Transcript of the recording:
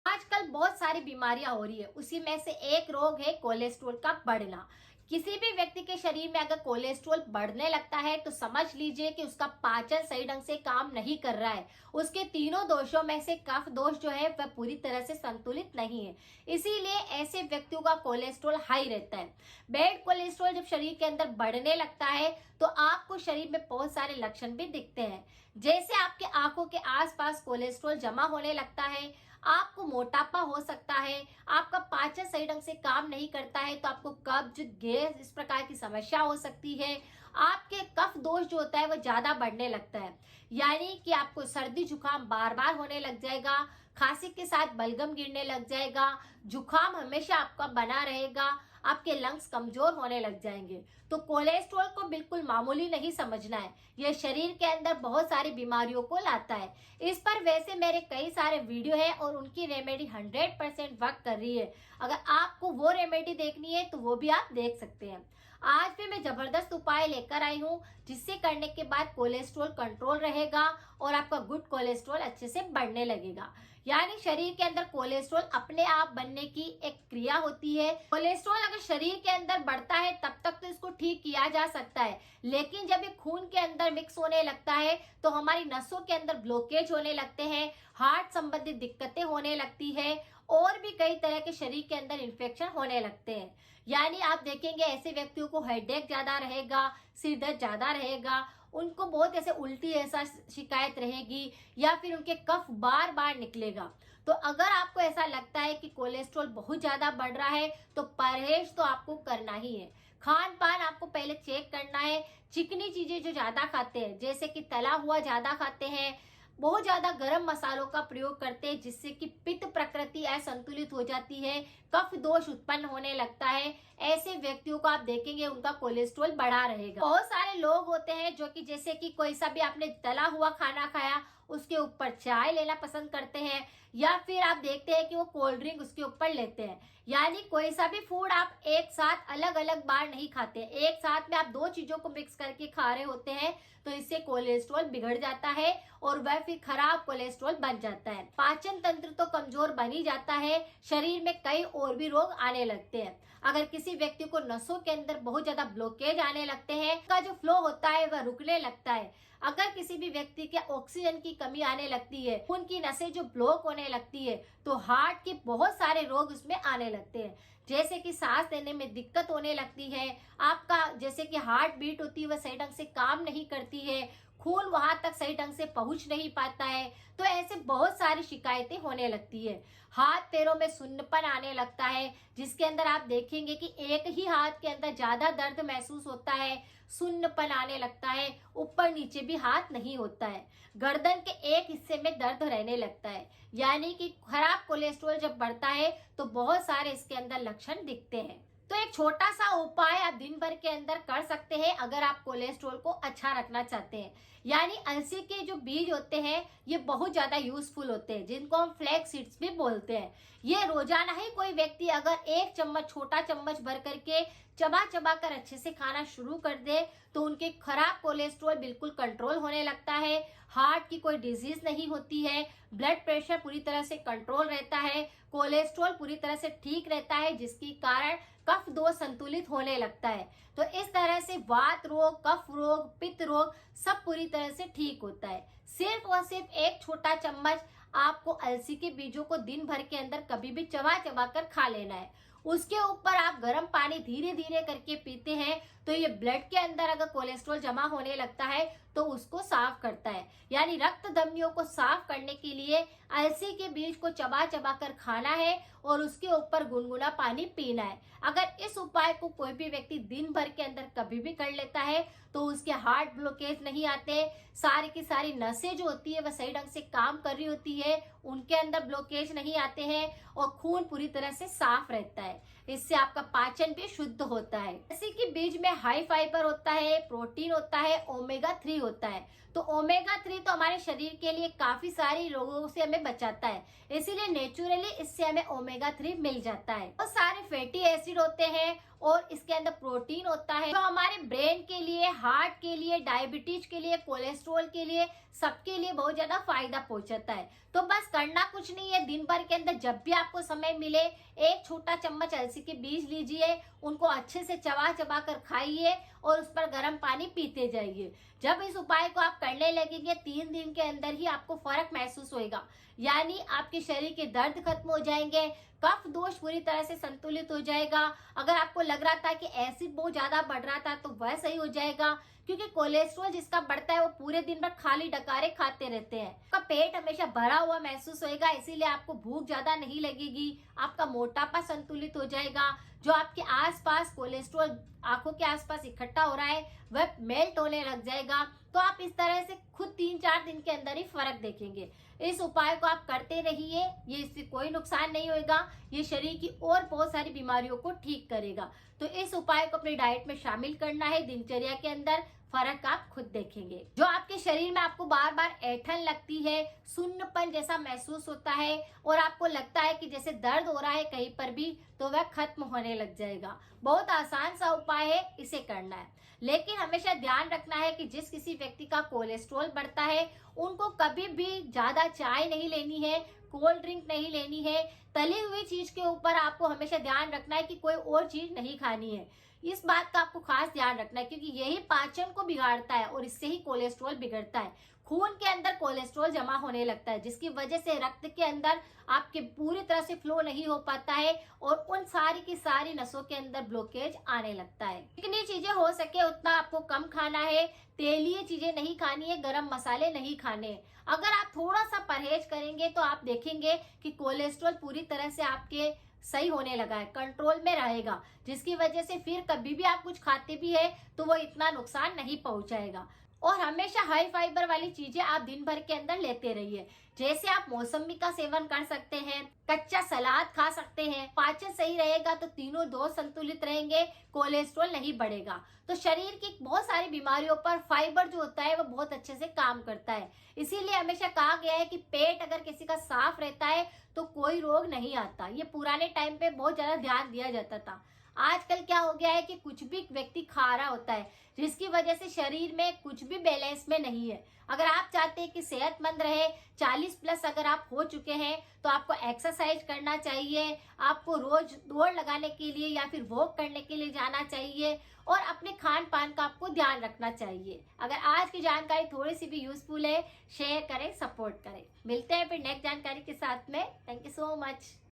आजकल बहुत सारी बीमारियां हो रही है, उसी में से एक रोग है कोलेस्ट्रॉल का बढ़ना। किसी भी व्यक्ति के शरीर में अगर कोलेस्ट्रॉल बढ़ने लगता है तो समझ लीजिए कि उसका पाचन सही ढंग से काम नहीं कर रहा है। उसके तीनों दोषों में से कफ दोष जो है वह पूरी तरह से संतुलित नहीं है। इसीलिए ऐसे व्यक्तियों का कोलेस्ट्रॉल हाई रहता है। बैड कोलेस्ट्रॉल जब शरीर के अंदर बढ़ने लगता है तो आपको शरीर में बहुत सारे लक्षण भी दिखते हैं। जैसे आपके आंखों के आसपास कोलेस्ट्रॉल जमा होने लगता है, आपको मोटापा हो सकता है, आपका पाचन सही ढंग से काम नहीं करता है तो आपको कब्ज, गैस इस प्रकार की समस्या हो सकती है। आपके कफ दोष जो होता है वो ज्यादा बढ़ने लगता है, यानी कि आपको सर्दी जुकाम बार बार होने लग जाएगा, खांसी के साथ बलगम गिरने लग जाएगा, जुकाम हमेशा आपका बना रहेगा, आपके लंग्स कमजोर होने लग जाएंगे। तो कोलेस्ट्रॉल को बिल्कुल मामूली नहीं समझना है, यह शरीर के अंदर बहुत सारी बीमारियों को लाता है। इस पर वैसे मेरे कई सारे वीडियो है और उनकी रेमेडी 100% वर्क कर रही है। अगर आपको वो रेमेडी देखनी है तो वो भी आप देख सकते हैं। आज भी मैं जबरदस्त उपाय लेकर आई हूँ जिससे करने के बाद कोलेस्ट्रॉल कंट्रोल रहेगा और आपका गुड कोलेस्ट्रॉल अच्छे से बढ़ने लगेगा। यानी शरीर के अंदर कोलेस्ट्रॉल अपने आप बनने की एक क्रिया होती है। कोलेस्ट्रॉल अगर शरीर के अंदर बढ़ता है तब तक तो इसको ठीक किया जा सकता है, लेकिन जब ये खून के अंदर मिक्स होने लगता है तो हमारी नसों के अंदर ब्लॉकेज होने लगते हैं, हार्ट संबंधित दिक्कतें होने लगती है और भी कई तरह के शरीर के अंदर इन्फेक्शन होने लगते हैं। यानी आप देखेंगे ऐसे व्यक्तियों को हेडेक ज्यादा रहेगा, सिर दर्द ज्यादा रहेगा, उनको बहुत ऐसे उल्टी ऐसा शिकायत रहेगी या फिर उनके कफ बार बार निकलेगा। तो अगर आपको ऐसा लगता है कि कोलेस्ट्रॉल बहुत ज्यादा बढ़ रहा है तो परहेज तो आपको करना ही है। खान पान आपको पहले चेक करना है। चिकनी चीजें जो ज्यादा खाते हैं, जैसे कि तला हुआ ज्यादा खाते हैं, बहुत ज्यादा गरम मसालों का प्रयोग करते हैं जिससे कि पित्त प्रकृति असंतुलित हो जाती है, कफ दोष उत्पन्न होने लगता है, ऐसे व्यक्तियों को आप देखेंगे उनका कोलेस्ट्रॉल बढ़ा रहेगा। बहुत सारे लोग होते हैं जो कि जैसे कि कोई सा भी आपने तला हुआ खाना खाया उसके ऊपर चाय लेना पसंद करते हैं, या फिर आप देखते हैं कि वो कोल्ड ड्रिंक उसके ऊपर लेते हैं। यानी कोई सा भी फूड आप एक साथ अलग अलग बार नहीं खाते, एक साथ में आप दो चीजों को मिक्स करके खा रहे होते हैं तो इससे कोलेस्ट्रॉल बिगड़ जाता है और वह फिर खराब कोलेस्ट्रॉल बन जाता है। पाचन तंत्र तो कमजोर बन ही जाता है, शरीर में कई और भी रोग आने लगते हैं। अगर किसी व्यक्ति को नसों के अंदर बहुत ज्यादा ब्लॉकेज आने लगते हैं, का जो फ्लो होता है वह रुकने लगता है। अगर किसी भी व्यक्ति के ऑक्सीजन की कमी आने लगती है, खून की नसें जो ब्लॉक होने लगती है तो हार्ट के बहुत सारे रोग उसमें आने लगते हैं, जैसे कि सांस लेने में दिक्कत होने लगती है, आपका जैसे कि हार्ट बीट होती है वह सही ढंग से काम नहीं करती है, खून वहां तक सही ढंग से पहुंच नहीं पाता है। तो ऐसे बहुत सारी शिकायतें होने लगती है। हाथ पैरों में सुन्नपन आने लगता है जिसके अंदर आप देखेंगे कि एक ही हाथ के अंदर ज्यादा दर्द महसूस होता है, सुन्नपन आने लगता है, ऊपर नीचे भी हाथ नहीं होता है, गर्दन के एक हिस्से में दर्द रहने लगता है। यानी कि खराब कोलेस्ट्रॉल जब बढ़ता है तो बहुत सारे इसके अंदर लक्षण दिखते हैं। तो एक छोटा सा उपाय आप दिन भर के अंदर कर सकते हैं अगर आप कोलेस्ट्रॉल को अच्छा रखना चाहते हैं। यानी अलसी के जो बीज होते हैं ये बहुत ज्यादा यूजफुल होते हैं, जिनको हम फ्लैक्स सीड्स भी बोलते हैं। ये रोजाना ही कोई व्यक्ति अगर एक चम्मच, छोटा चम्मच भर करके चबा चबा कर अच्छे से खाना शुरू कर दे तो उनके खराब कोलेस्ट्रॉल बिल्कुल कंट्रोल होने लगता है, हार्ट की कोई डिजीज नहीं होती है, ब्लड प्रेशर पूरी तरह से कंट्रोल रहता है, कोलेस्ट्रॉल पूरी तरह से ठीक रहता है, जिसके कारण कफ दोष संतुलित होने लगता है। तो इस तरह से वात रोग, कफ रोग, पित्त रोग सब पूरी तरह से ठीक होता है। सिर्फ और सिर्फ एक छोटा चम्मच आपको अलसी के बीजों को दिन भर के अंदर कभी भी चबा चबा कर खा लेना है। उसके ऊपर आप गर्म पानी धीरे धीरे करके पीते हैं तो ये ब्लड के अंदर अगर कोलेस्ट्रॉल जमा होने लगता है तो उसको साफ करता है। यानी रक्त धमनियों को साफ करने के लिए अलसी के बीज को चबा चबा कर खाना है और उसके ऊपर गुनगुना पानी पीना है। अगर इस उपाय को कोई भी व्यक्ति दिन भर के अंदर कभी भी कर लेता है तो उसके हार्ट ब्लॉकेज नहीं आते, सारी की सारी नसें जो होती है वह सही ढंग से काम कर रही होती है, उनके अंदर ब्लॉकेज नहीं आते हैं और खून पूरी तरह से साफ रहता है। इससे आपका पाचन भी शुद्ध होता है। जैसे कि बीज में हाई फाइबर होता है, प्रोटीन होता है, ओमेगा 3 होता है। तो ओमेगा 3 तो हमारे शरीर के लिए काफी सारी रोगों से हमें बचाता है, इसीलिए नेचुरली इससे हमें ओमेगा 3 मिल जाता है। और सारे फैटी एसिड होते हैं और इसके अंदर प्रोटीन होता है जो हमारे ब्रेन के लिए, हार्ट के लिए, डायबिटीज के लिए, कोलेस्ट्रॉल के लिए, सबके लिए बहुत ज्यादा फायदा पहुंचाता है। तो बस करना कुछ नहीं है, दिन भर के अंदर जब भी आपको समय मिले एक छोटा चम्मच अलसी के बीज लीजिए, उनको अच्छे से चबा चबा कर खाइए और उस पर गर्म पानी पीते जाइए। जब इस उपाय को आप करने लगेंगे 3 दिन के अंदर ही आपको फर्क महसूस होएगा, यानी आपके शरीर के दर्द खत्म हो जाएंगे, कफ दोष पूरी तरह से संतुलित हो जाएगा। अगर आपको लग रहा था कि एसिड बहुत ज्यादा बढ़ रहा था तो वह सही हो जाएगा, क्योंकि कोलेस्ट्रॉल जिसका बढ़ता है वो पूरे दिन भर खाली डकारे खाते रहते हैं। आपका पेट हमेशा भरा हुआ महसूस होएगा, इसीलिए आपको भूख ज्यादा नहीं लगेगी, आपका मोटापा संतुलित हो जाएगा, जो आपके आसपास कोलेस्ट्रॉल आंखों के आसपास इकट्ठा हो रहा है वह मेल्ट होने लग जाएगा। तो आप इस तरह से खुद 3-4 दिन के अंदर ही फर्क देखेंगे। इस उपाय को आप करते रहिए, ये इससे कोई नुकसान नहीं होगा, ये शरीर की और बहुत सारी बीमारियों को ठीक करेगा। तो इस उपाय को अपनी डाइट में शामिल करना है, दिनचर्या के अंदर फर्क आप खुद देखेंगे। जो आपके शरीर में आपको बार बार ऐंठन लगती है, सुन्नपन जैसा महसूस होता है और आपको लगता है कि जैसे दर्द हो रहा है कहीं पर भी, तो वह खत्म होने लग जाएगा। बहुत आसान सा उपाय है, इसे करना है। लेकिन हमेशा ध्यान रखना है कि जिस किसी व्यक्ति का कोलेस्ट्रॉल बढ़ता है उनको कभी भी ज्यादा चाय नहीं लेनी है, कोल्ड ड्रिंक नहीं लेनी है, तली हुई चीज के ऊपर आपको हमेशा ध्यान रखना है कि कोई और चीज नहीं खानी है। इस बात का आपको खास ध्यान रखना है, क्योंकि यही पाचन को बिगाड़ता है और इससे ही कोलेस्ट्रॉल बिगड़ता है। खून के अंदर कोलेस्ट्रॉल जमा होने लगता है, जिसकी वजह से रक्त के अंदर आपके पूरी तरह से फ्लो नहीं हो पाता है और उन सारी की सारी नसों के अंदर ब्लॉकेज आने लगता है। जितनी चीजें हो सके उतना आपको कम खाना है, तेलीय चीजें नहीं खानी है, गरम मसाले नहीं खाने। अगर आप थोड़ा सा परहेज करेंगे तो आप देखेंगे कि कोलेस्ट्रॉल पूरी तरह से आपके सही होने लगा है, कंट्रोल में रहेगा, जिसकी वजह से फिर कभी भी आप कुछ खाते भी है तो वो इतना नुकसान नहीं पहुंचाएगा। और हमेशा हाई फाइबर वाली चीजें आप दिन भर के अंदर लेते रहिए, जैसे आप मौसमी का सेवन कर सकते हैं, कच्चा सलाद खा सकते हैं। पाचन सही रहेगा तो तीनों दोष संतुलित रहेंगे, कोलेस्ट्रॉल नहीं बढ़ेगा। तो शरीर की बहुत सारी बीमारियों पर फाइबर जो होता है वो बहुत अच्छे से काम करता है। इसीलिए हमेशा कहा गया है कि पेट अगर किसी का साफ रहता है तो कोई रोग नहीं आता। ये पुराने टाइम पे बहुत ज्यादा ध्यान दिया जाता था। आजकल क्या हो गया है कि कुछ भी व्यक्ति खा रहा होता है, जिसकी वजह से शरीर में कुछ भी बैलेंस में नहीं है। अगर आप चाहते हैं कि सेहतमंद रहे, 40+ अगर आप हो चुके हैं तो आपको एक्सरसाइज करना चाहिए, आपको रोज दौड़ लगाने के लिए या फिर वॉक करने के लिए जाना चाहिए और अपने खान पान का आपको ध्यान रखना चाहिए। अगर आज की जानकारी थोड़ी सी भी यूजफुल है, शेयर करें, सपोर्ट करें। मिलते हैं फिर नेक्स्ट जानकारी के साथ में। Thank you so much.